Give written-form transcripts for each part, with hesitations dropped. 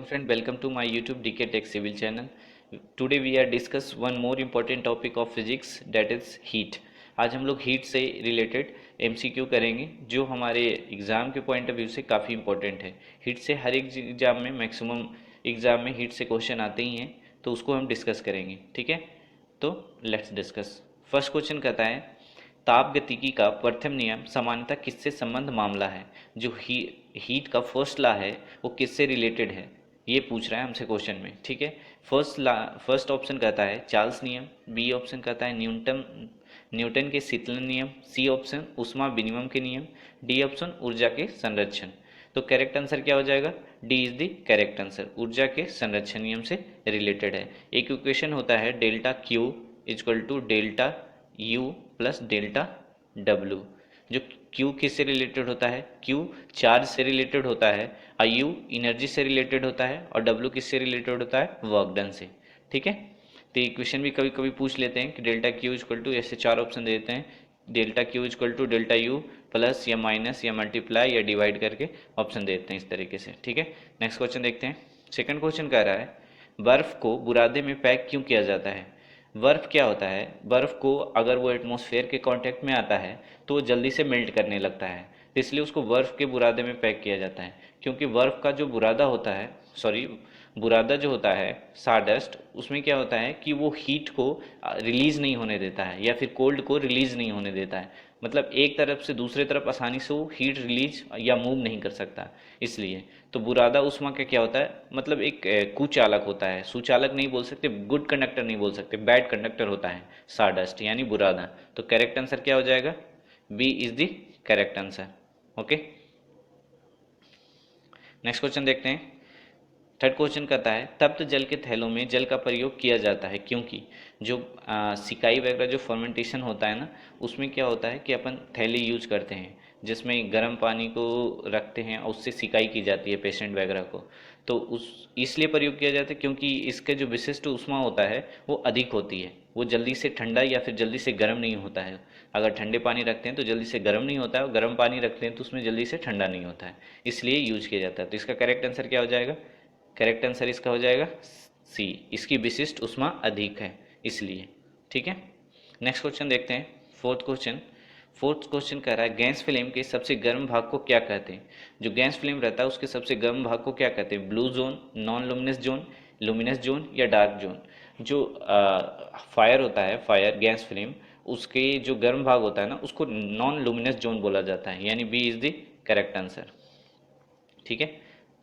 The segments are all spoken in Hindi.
friend, welcome to my YouTube DK Tech Civil channel. Today we are discuss one more important topic of physics, that is heat. आज हम लोग हीट से रिलेटेड MCQ करेंगे जो हमारे एग्ज़ाम के पॉइंट ऑफ व्यू से काफ़ी इंपॉर्टेंट है। हीट से हर एक एग्ज़ाम में मैक्सिमम एग्ज़ाम में हीट से क्वेश्चन आते ही हैं, तो उसको हम डिस्कस करेंगे। ठीक है, तो लेट्स डिस्कस। फर्स्ट क्वेश्चन कहता है ताप गतिकी का प्रथम नियम सामान्यतः किससे संबंध मामला है। जो हीट का फर्स्ट लॉ है वो किससे रिलेटेड है, ये पूछ रहा है हमसे क्वेश्चन में। ठीक है, फर्स्ट ऑप्शन कहता है चार्ल्स नियम, बी ऑप्शन कहता है न्यूटन के शीतलन नियम, सी ऑप्शन ऊष्मा विनिमय के नियम, डी ऑप्शन ऊर्जा के संरक्षण। तो करेक्ट आंसर क्या हो जाएगा? D is the correct answer, ऊर्जा के संरक्षण नियम से रिलेटेड है। एक इक्वेशन होता है delta Q is equal to delta U plus delta W. जो Q किससे रिलेटेड होता है? Q चार्ज से रिलेटेड होता है, और U इनर्जी से रिलेटेड होता है, और W किससे रिलेटेड होता है? वर्क डन से। ठीक है, तो इक्वेशन भी कभी कभी पूछ लेते हैं कि डेल्टा Q इक्वल टू, ऐसे चार ऑप्शन दे देते हैं, delta Q equal to delta U plus या माइनस या मल्टीप्लाई या डिवाइड करके ऑप्शन दे देते हैं इस तरीके से। ठीक है, नेक्स्ट क्वेश्चन देखते हैं। सेकंड क्वेश्चन कह रहा है बर्फ को बुरादे में पैक क्यों किया जाता है। बर्फ़ क्या होता है? बर्फ़ को अगर वो एटमॉस्फेयर के कांटेक्ट में आता है तो वो जल्दी से मेल्ट करने लगता है, तो इसलिए उसको बर्फ़ के बुरादे में पैक किया जाता है। क्योंकि बर्फ़ का जो बुरादा होता है, बुरादा जो होता है सारडस्ट, उसमें क्या होता है कि वो हीट को रिलीज़ नहीं होने देता है, या फिर कोल्ड को रिलीज़ नहीं होने देता है। मतलब एक तरफ से दूसरे तरफ आसानी से वो हीट रिलीज या मूव नहीं कर सकता, इसलिए। तो बुरादा उष्मा का क्या होता है, मतलब एक कुचालक होता है, सुचालक नहीं बोल सकते, गुड कंडक्टर नहीं बोल सकते, बैड कंडक्टर होता है सारडस्ट यानी बुरादा। तो करेक्ट आंसर क्या हो जाएगा? B is the correct answer. Okay, next question देखते हैं। थर्ड क्वेश्चन कहता है तप्त जल के थैलों में जल का प्रयोग किया जाता है क्योंकि जो सिकाई वगैरह जो फर्मेंटेशन होता है ना, उसमें क्या होता है कि अपन थैली यूज करते हैं जिसमें गर्म पानी को रखते हैं और उससे सिकाई की जाती है पेशेंट वगैरह को। तो उस इसलिए प्रयोग किया जाता है क्योंकि इसके जो विशिष्ट ऊष्मा होता है वो अधिक होती है, वो जल्दी से ठंडा या फिर जल्दी से गर्म नहीं होता है। अगर ठंडे पानी रखते हैं तो जल्दी से गर्म नहीं होता है, और गर्म पानी रखते हैं तो उसमें जल्दी से ठंडा नहीं होता है, इसलिए यूज किया जाता है। तो इसका करेक्ट आंसर क्या हो जाएगा? करेक्ट आंसर इसका हो जाएगा सी, इसकी विशिष्ट ऊष्मा अधिक है इसलिए। ठीक है, नेक्स्ट क्वेश्चन देखते हैं। फोर्थ क्वेश्चन कह रहा है गैस फ्लेम के सबसे गर्म भाग को क्या कहते हैं। जो गैस फ्लेम रहता है उसके सबसे गर्म भाग को क्या कहते हैं? Blue zone, non luminous zone, luminous zone या डार्क जोन। जो फायर होता है, फायर गैस फ्लेम, उसके जो गर्म भाग होता है ना, उसको नॉन लुमिनस जोन बोला जाता है, यानी B is the correct answer. ठीक है,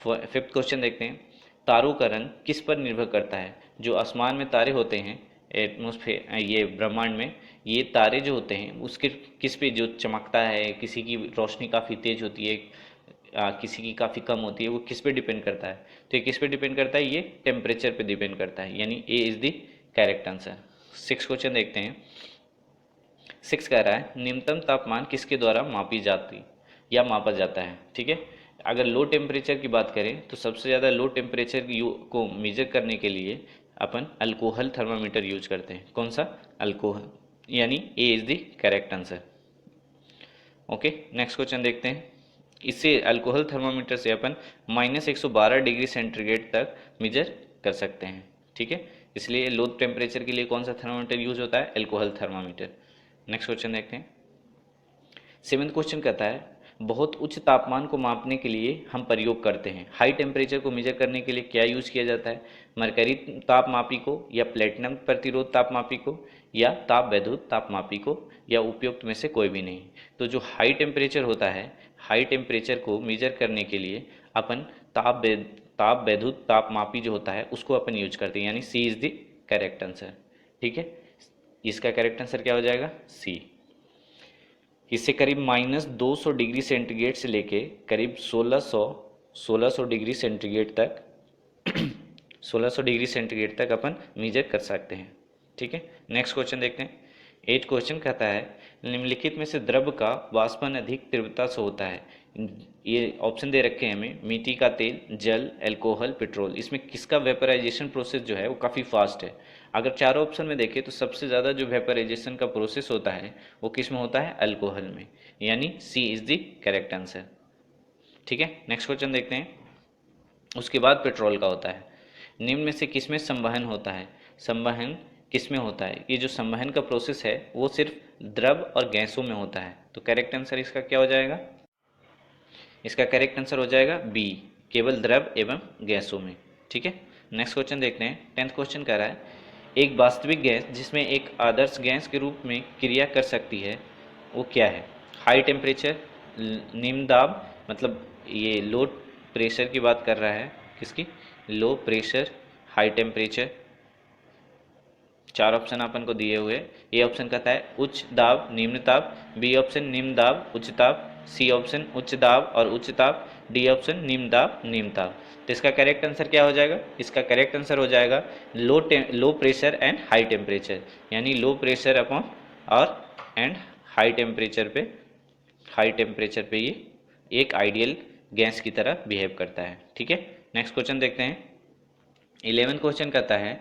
फिफ्थ क्वेश्चन देखते हैं। तारों का रंग किस पर निर्भर करता है। जो आसमान में तारे होते हैं, एटमॉस्फेयर, ये ब्रह्मांड में, ये तारे जो होते हैं उसके किस पे जो चमकता है, किसी की रोशनी काफ़ी तेज होती है, किसी की काफ़ी कम होती है, वो किस पे डिपेंड करता है। तो ये किस पे डिपेंड करता है? ये टेम्परेचर पे डिपेंड करता है, यानी A is the correct answer. Six question देखते हैं। सिक्स कह रहा है न्यूनतम तापमान किसके द्वारा मापी जाती या मापा जाता है। ठीक है, अगर लो टेम्परेचर की बात करें तो सबसे ज़्यादा लो टेम्परेचर को मेजर करने के लिए अपन अल्कोहल थर्मामीटर यूज करते हैं। कौन सा? अल्कोहल, यानी A is the correct answer. Okay, next question देखते हैं। इससे अल्कोहल थर्मामीटर से अपन -112 डिग्री सेंटीग्रेड तक मेजर कर सकते हैं। ठीक है, इसलिए लो टेम्परेचर के लिए कौन सा थर्मामीटर यूज होता है? Alcohol thermometer. नेक्स्ट क्वेश्चन देखते हैं। सेवेंथ क्वेश्चन कहता है बहुत उच्च तापमान को मापने के लिए हम प्रयोग करते हैं। हाई टेम्परेचर को मेजर करने के लिए क्या यूज किया जाता है? मरकरी तापमापी को, या प्लेटिनम प्रतिरोध तापमापी को, या ताप वैद्युत तापमापी को, या उपयुक्त में से कोई भी नहीं। तो जो हाई टेम्परेचर होता है, हाई टेम्परेचर को मेजर करने के लिए अपन ताप वैद्युत तापमापी जो होता है उसको अपन यूज करते हैं, यानी C is the correct answer. ठीक है, इसका करेक्ट आंसर क्या हो जाएगा? सी। इससे करीब -200 डिग्री सेंटीग्रेड से लेके करीब 1600 डिग्री सेंटीग्रेड तक 1600 डिग्री सेंटीग्रेड तक अपन मेजर कर सकते हैं। ठीक है, नेक्स्ट क्वेश्चन देखते हैं। एट क्वेश्चन कहता है निम्नलिखित में से द्रव का वाष्पन अधिक तीव्रता से होता है। ये ऑप्शन दे रखे हैं हमें, मिट्टी का तेल, जल, अल्कोहल, पेट्रोल। इसमें किसका वेपराइजेशन प्रोसेस जो है वो काफ़ी फास्ट है। अगर चारों ऑप्शन में देखें तो सबसे ज़्यादा जो वेपराइजेशन का प्रोसेस होता है वो किस में होता है? अल्कोहल में, यानी सी इज़ द करेक्ट आंसर। ठीक है, नेक्स्ट क्वेश्चन देखते हैं। उसके बाद पेट्रोल का होता है। निम्न में से किसमें संवहन होता है? संवहन किसमें होता है? ये जो संवहन का प्रोसेस है वो सिर्फ द्रव और गैसों में होता है। तो करेक्ट आंसर इसका क्या हो जाएगा? इसका करेक्ट आंसर हो जाएगा बी, केवल द्रव एवं गैसों में। ठीक है, नेक्स्ट क्वेश्चन देखते हैं। 10th क्वेश्चन कह रहा है एक वास्तविक गैस जिसमें एक आदर्श गैस के रूप में क्रिया कर सकती है वो क्या है? हाई टेम्परेचर, निम्न दाब, मतलब ये लो प्रेशर की बात कर रहा है, किसकी? Low pressure, high temperature. चार ऑप्शन अपन को दिए हुए। ए ऑप्शन कहता है उच्च दाब निम्न ताप, बी ऑप्शन निम्न दाब उच्च ताप, सी ऑप्शन उच्च दाब और उच्च ताप, डी ऑप्शन निम्न दाब निम्न ताप। तो इसका करेक्ट आंसर क्या हो जाएगा? इसका करेक्ट आंसर हो जाएगा low pressure and high temperature, यानी लो प्रेशर अपॉन और एंड हाई टेम्परेचर पे ये एक आइडियल गैस की तरह बिहेव करता है। ठीक है, नेक्स्ट क्वेश्चन देखते हैं। 11 क्वेश्चन कहता है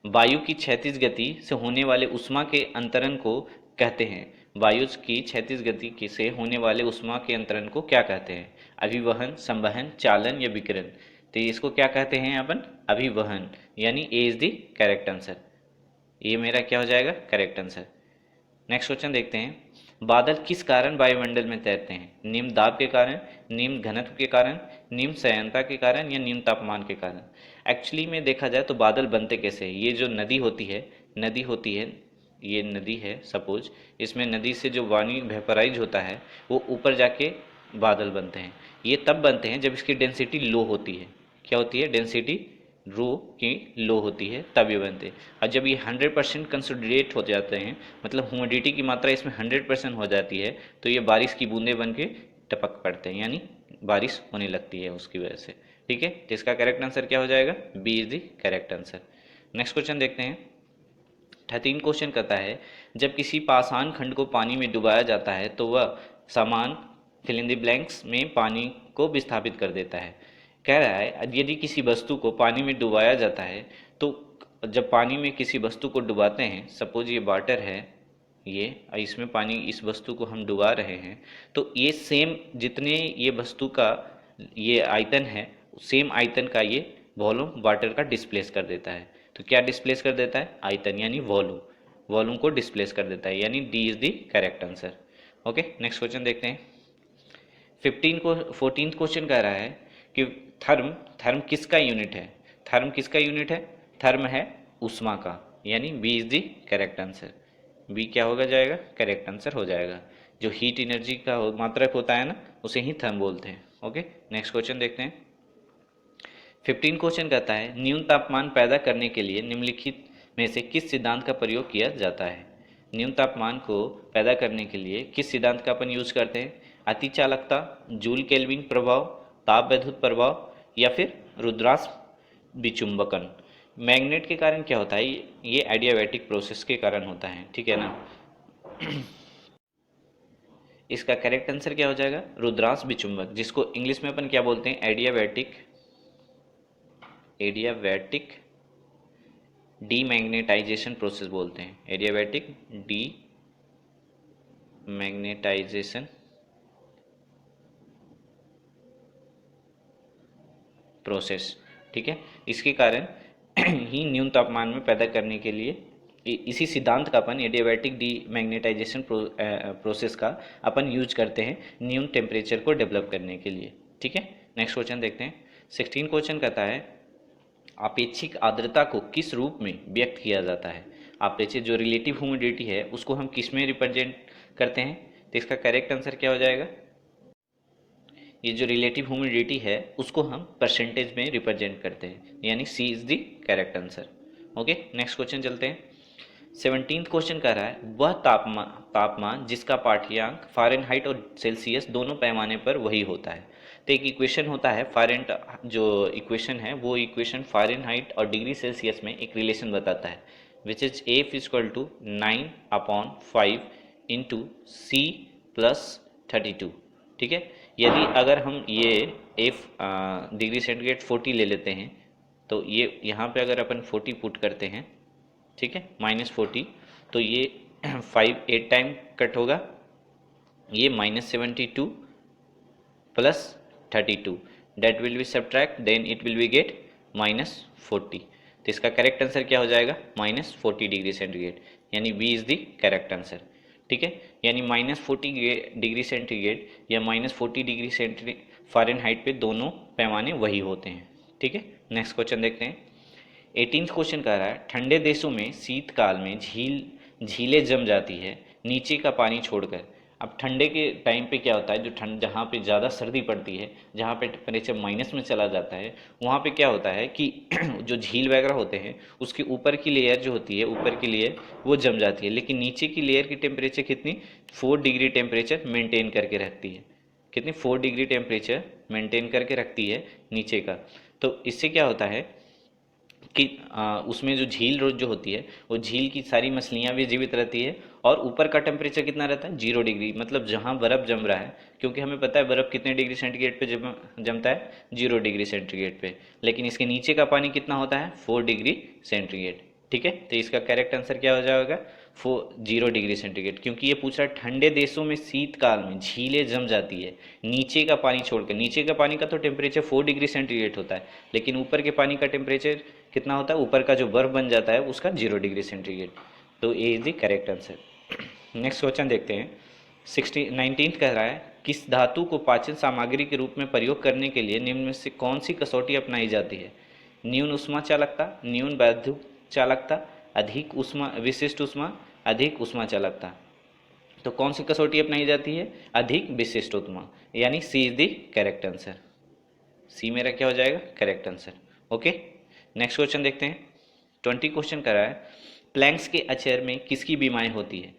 वायु की क्षैतिज गति से होने वाले ऊष्मा के अंतरण को कहते हैं। वायु की क्षैतिज गति से होने वाले ऊष्मा के अंतरण को क्या कहते हैं? अभिवहन, संवहन, चालन या विकिरण? तो इसको क्या कहते हैं अपन? अभिवहन, यानी ए इज द करेक्ट आंसर। ये मेरा क्या हो जाएगा? Correct answer. नेक्स्ट क्वेश्चन देखते हैं। बादल किस कारण वायुमंडल में तैरते हैं? निम्न दाब के कारण, निम्न घनत्व के कारण, निम्न संयंत्रता के कारण या निम्न तापमान के कारण? एक्चुअली में देखा जाए तो बादल बनते कैसे हैं? ये जो नदी होती है, ये नदी है सपोज, इसमें नदी से जो पानी वेपराइज होता है वो ऊपर जाके बादल बनते हैं। ये तब बनते हैं जब इसकी डेंसिटी लो होती है। क्या होती है? डेंसिटी रो की लो होती है, तब ये बनते हैं। और जब ये 100% कंसोलिडेट हो जाते हैं, मतलब ह्यूमिडिटी की मात्रा इसमें 100% हो जाती है, तो ये बारिश की बूंदें बन के टपक पड़ते हैं, यानी बारिश होने लगती है उसकी वजह से। ठीक है, तो इसका करेक्ट आंसर क्या हो जाएगा? B is the correct answer. Next question देखते हैं। 13 क्वेश्चन कहता है जब किसी पाषाण खंड को पानी में डुबाया जाता है तो वह समान फिल इन द ब्लैंक्स में पानी को विस्थापित कर देता है। कह रहा है यदि किसी वस्तु को पानी में डुबाया जाता है तो जब पानी में किसी वस्तु को डुबाते हैं, सपोज ये वाटर है, ये इसमें पानी, इस वस्तु को हम डुबा रहे हैं, तो ये सेम जितने ये वस्तु का ये आयतन है, सेम आयतन का ये वॉल्यूम वाटर का डिस्प्लेस कर देता है। तो क्या डिस्प्लेस कर देता है? आयतन, यानी वॉल्यूम। वॉल्यूम को डिस्प्लेस कर देता है, यानी D is the correct answer. Okay, next question देखते हैं। 14th क्वेश्चन कह रहा है कि थर्म किसका यूनिट है? थर्म किसका यूनिट है? थर्म है ऊष्मा का, यानी B is the correct answer. B क्या होगा जाएगा? करेक्ट आंसर हो जाएगा। जो हीट एनर्जी का मात्रक होता है ना, उसे ही थर्म बोलते हैं। ओके, नेक्स्ट क्वेश्चन देखते हैं। 15 क्वेश्चन कहता है न्यून तापमान पैदा करने के लिए निम्नलिखित में से किस सिद्धांत का प्रयोग किया जाता है? न्यून तापमान को पैदा करने के लिए किस सिद्धांत का अपन यूज करते हैं? अतिचालकता, जूल केल्विन प्रभाव, ताप वैद्युत प्रभाव या फिर रुद्रांश विचुंबकन? मैग्नेट के कारण क्या होता है? ये एडियाबैटिक प्रोसेस के कारण होता है। ठीक है ना? इसका करेक्ट आंसर क्या हो जाएगा? रुद्रांश विचुंबक, जिसको इंग्लिश में अपन क्या बोलते हैं? एडियाबैटिक डीमैग्नेटाइजेशन प्रोसेस बोलते हैं। Adiabatic demagnetization process. ठीक है, इसके कारण ही न्यून तापमान में पैदा करने के लिए इसी सिद्धांत का अपन एडियाबैटिक डीमैग्नेटाइजेशन प्रोसेस का अपन यूज करते हैं न्यून टेम्परेचर को डेवलप करने के लिए। ठीक है, नेक्स्ट क्वेश्चन देखते हैं। 16 क्वेश्चन कहता है आपेक्षिक आर्द्रता को किस रूप में व्यक्त किया जाता है? आपेक्षिक जो रिलेटिव ह्यूमिडिटी है उसको हम किस में रिप्रेजेंट करते हैं? तो इसका करेक्ट आंसर क्या हो जाएगा? ये जो रिलेटिव ह्यूमिडिटी है उसको हम परसेंटेज में रिप्रेजेंट करते हैं, यानी C is the correct answer. Okay, next question चलते हैं। 17th क्वेश्चन कह रहा है वह तापमान जिसका पाठ्यांक फ़ारेनहाइट और सेल्सियस दोनों पैमाने पर वही होता है। तो एक इक्वेशन होता है फ़ारेनहाइट, जो इक्वेशन है वो इक्वेशन फ़ारेनहाइट और डिग्री सेल्सियस में एक रिलेशन बताता है, which is F equal to 9/5 into C plus 32। ठीक है, यदि अगर हम ये एफ डिग्री सेंटीग्रेड 40 ले लेते हैं, तो ये यहाँ पे अगर अपन 40 पुट करते हैं, ठीक है, -40, तो ये 5 8 टाइम कट होगा, ये -72 plus 32, that will be subtract, then it will be get -40. तो इसका करेक्ट आंसर क्या हो जाएगा? -40 डिग्री सेंटीग्रेड, यानी B is the correct answer. ठीक है, यानी -40 डिग्री सेंटीग्रेड या -40 डिग्री फ़ारेनहाइट पे दोनों पैमाने वही होते हैं। ठीक है, नेक्स्ट क्वेश्चन देखते हैं। 18th क्वेश्चन कह रहा है, ठंडे देशों में शीतकाल में झीलें जम जाती है नीचे का पानी छोड़कर। अब ठंडे के टाइम पे क्या होता है, जो ठंड जहाँ पे ज़्यादा सर्दी पड़ती है, जहाँ पे टेम्परेचर माइनस में चला जाता है, वहाँ पे क्या होता है कि जो झील वगैरह होते हैं उसके ऊपर की लेयर जो होती है, ऊपर की लेयर वो जम जाती है, लेकिन नीचे की लेयर की टेम्परेचर कितनी 4 डिग्री टेम्परेचर मेंटेन करके रखती है। कितनी 4 डिग्री टेम्परेचर मेंटेन करके रखती है नीचे का। तो इससे क्या होता है कि उसमें जो झील जो होती है वो झील की सारी मछलियाँ भी जीवित रहती है, और ऊपर का टेम्परेचर कितना रहता है 0 डिग्री, मतलब जहाँ बर्फ़ जम रहा है, क्योंकि हमें पता है बर्फ़ कितने डिग्री सेंटीग्रेड पे जमता है 0 डिग्री सेंटीग्रेड पे, लेकिन इसके नीचे का पानी कितना होता है 4 डिग्री सेंटीग्रेड। ठीक है, तो इसका करेक्ट आंसर क्या हो जाएगा 0 डिग्री सेंटीग्रेड, क्योंकि ये पूछ रहा है ठंडे देशों में शीतकाल में झीलें जम जाती है नीचे का पानी छोड़कर। नीचे का पानी का तो टेम्परेचर 4 डिग्री सेंटीग्रेड होता है, लेकिन ऊपर के पानी का टेम्परेचर कितना होता है, ऊपर का जो बर्फ बन जाता है उसका 0 डिग्री सेंटीग्रेड। तो A is the correct answer. Next question देखते हैं। 19th कह रहा है, किस धातु को पाचन सामग्री के रूप में प्रयोग करने के लिए निम्न में से कौन सी कसौटी अपनाई जाती है? न्यून उष्मा चालकता, न्यून वैद्युत चालकता, अधिक उष्मा विशिष्ट उष्मा, अधिक उष्मा चालकता। तो कौन सी कसौटी अपनाई जाती है? अधिक विशिष्ट उष्मा, यानी C is the correct answer. सी मेरा क्या हो जाएगा correct answer. Okay, next question देखते हैं। 20 क्वेश्चन कर रहा है, प्लैंक्स के अचर में किसकी बीमारी होती है?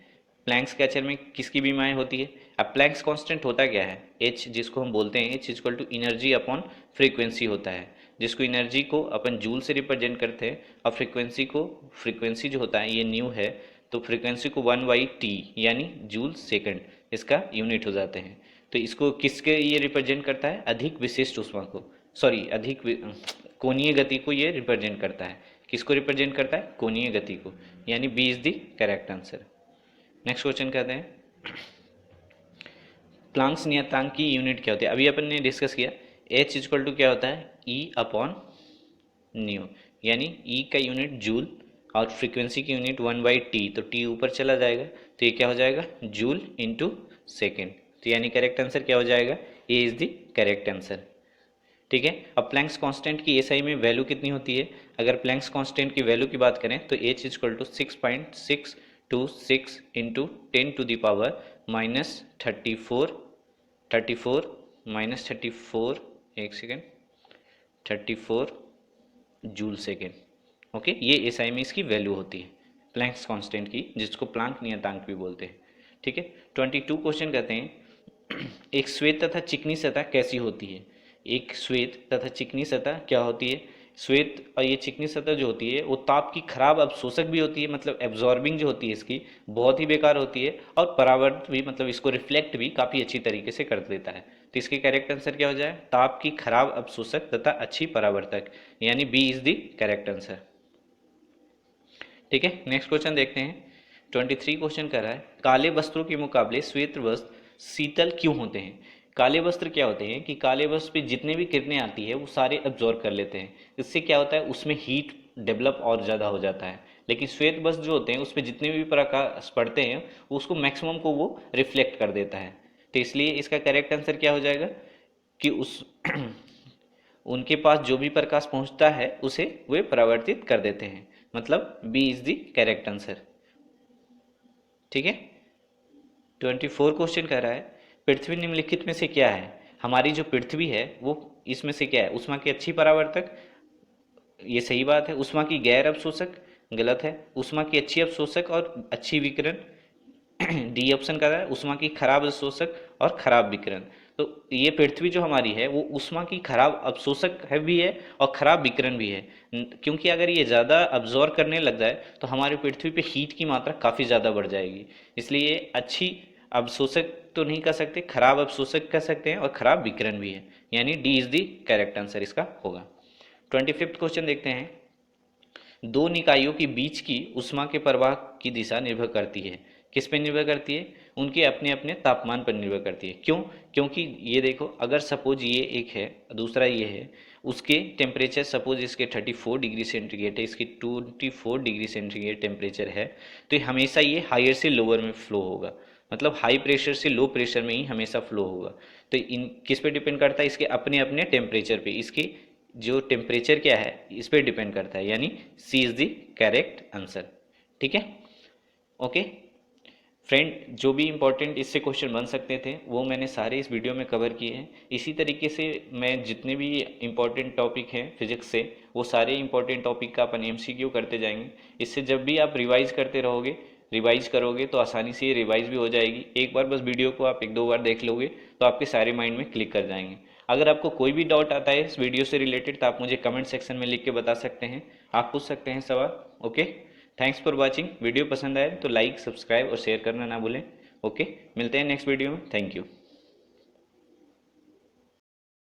प्लैंक्स के अचर में किसकी बीमारी होती है? अब प्लैंक्स कांस्टेंट होता क्या है? एच, जिसको हम बोलते हैं H equal to energy upon frequency होता है, जिसको एनर्जी को अपन जूल से रिप्रेजेंट करते हैं, और फ्रीक्वेंसी जो होता है ये न्यू है, तो फ्रीक्वेंसी को 1/t यानी जूल सेकंड इसका यूनिट हो जाते हैं। तो इसको किसके ये रिप्रेजेंट करता है? अधिक विशिष्ट उष्मा को, सॉरी अधिक कोणीय गति को ये रिप्रेजेंट करता है। किसको रिप्रेजेंट करता है? कोणीय गति को, यानी B is the correct answer. Next question कहते हैं, प्लांक्स नियतांक की यूनिट क्या होती है? अभी अपन ने डिस्कस किया एच इक्वल टू क्या होता है ई अपॉन न्यू, यानी ई का यूनिट जूल और फ्रीक्वेंसी की यूनिट 1/t, तो टी ऊपर चला जाएगा, तो ये क्या हो जाएगा जूल इंटू सेकेंड। तो यानी करेक्ट आंसर क्या हो जाएगा? ए इज द करेक्ट आंसर। ठीक है, अब प्लैंक्स कांस्टेंट की एसआई में वैल्यू कितनी होती है? अगर प्लैंक्स कांस्टेंट की वैल्यू की बात करें तो एच इक्वल टू 6.626 इंटू 10⁻³ -34 एक सेकेंड 34 जूल सेकेंड। ओके, ये एसआई में इसकी वैल्यू होती है प्लैंक्स कांस्टेंट की, जिसको प्लांक नियतांक भी बोलते हैं। ठीक है, 22 क्वेश्चन कहते हैं, एक श्वेत तथा चिकनी सतह कैसी होती है? एक श्वेत तथा चिकनी सतह क्या होती है? श्वेत और ये चिकनी सतह जो होती है वो ताप की खराब अवशोषक भी होती है, मतलब एब्जॉर्बिंग जो होती है इसकी बहुत ही बेकार होती है, और परावर्त भी, मतलब इसको रिफ्लेक्ट भी काफ़ी अच्छी तरीके से कर देता है। तो इसके करेक्ट आंसर क्या हो जाए? ताप की खराब अवशोषक तथा अच्छी परावर्तक, यानी B is the correct answer. ठीक है, नेक्स्ट क्वेश्चन देखते हैं। 23 क्वेश्चन कर रहा है, काले वस्त्रों के मुकाबले श्वेत वस्त्र शीतल क्यों होते हैं? काले वस्त्र क्या होते हैं कि काले वस्त्र पे जितने भी किरणें आती है वो सारे एब्जॉर्ब कर लेते हैं, इससे क्या होता है उसमें हीट डेवलप और ज़्यादा हो जाता है। लेकिन श्वेत वस्त्र जो होते हैं उस पर जितने भी प्रकाश पड़ते हैं उसको मैक्सिमम को वो रिफ्लेक्ट कर देता है। तो इसलिए इसका करेक्ट आंसर क्या हो जाएगा कि उस उनके पास जो भी प्रकाश पहुंचता है उसे वे परावर्तित कर देते हैं, मतलब B is the correct answer. ठीक है, 24 क्वेश्चन कह रहा है, पृथ्वी निम्नलिखित में से क्या है? हमारी जो पृथ्वी है वो इसमें से क्या है? उष्मा की अच्छी परावर्तक, ये सही बात है। उष्मा की गैर अवशोषक, गलत है। उष्मा की अच्छी अवशोषक और अच्छी विकिरण, डी ऑप्शन कर रहा है। उष्मा की खराब अवशोषक और खराब विकिरण। तो ये पृथ्वी जो हमारी है वो उष्मा की खराब अवशोषक है भी है और खराब विकिरण भी है, क्योंकि अगर ये ज़्यादा अब्जॉर्व करने लग जाए तो हमारी पृथ्वी पे हीट की मात्रा काफ़ी ज़्यादा बढ़ जाएगी। इसलिए अच्छी अवशोषक तो नहीं कह सकते, खराब अवशोषक कह सकते हैं, और खराब विकिरण भी है, यानी D is the correct answer इसका होगा। 25 क्वेश्चन देखते हैं, दो निकायों के बीच की ऊष्मा के प्रवाह की दिशा निर्भर करती है। किस पे निर्भर करती है? उनके अपने अपने तापमान पर निर्भर करती है। क्यों? क्योंकि ये देखो, अगर सपोज ये एक है, दूसरा ये है, उसके टेम्परेचर सपोज इसके 34 डिग्री सेंटीग्रेड है, इसकी 24 डिग्री सेंटीग्रेड टेम्परेचर है, तो ये हमेशा ये हायर से लोअर में फ्लो होगा, मतलब हाई प्रेशर से लो प्रेशर में ही हमेशा फ्लो होगा। तो इन किस पे डिपेंड करता है? इसके अपने अपने टेम्परेचर पे, इसकी जो टेम्परेचर क्या है इस पर डिपेंड करता है, यानी सी इज़ द करेक्ट आंसर। ठीक है, ओके फ्रेंड, जो भी इंपॉर्टेंट इससे क्वेश्चन बन सकते थे वो मैंने सारे इस वीडियो में कवर किए हैं। इसी तरीके से मैं जितने भी इंपॉर्टेंट टॉपिक हैं फिजिक्स से, वो सारे इंपॉर्टेंट टॉपिक का अपन एमसीक्यू करते जाएंगे। इससे जब भी आप रिवाइज करते रहोगे, रिवाइज करोगे तो आसानी से ये रिवाइज भी हो जाएगी। एक बार बस वीडियो को आप 1-2 बार देख लोगे तो आपके सारे माइंड में क्लिक कर जाएंगे। अगर आपको कोई भी डाउट आता है इस वीडियो से रिलेटेड तो आप मुझे कमेंट सेक्शन में लिख के बता सकते हैं, आप पूछ सकते हैं सवाल। Okay, thanks for watching. Video पसंद आए तो लाइक, सब्सक्राइब और शेयर करना ना भूलें। ओके, मिलते हैं नेक्स्ट वीडियो में। Thank you.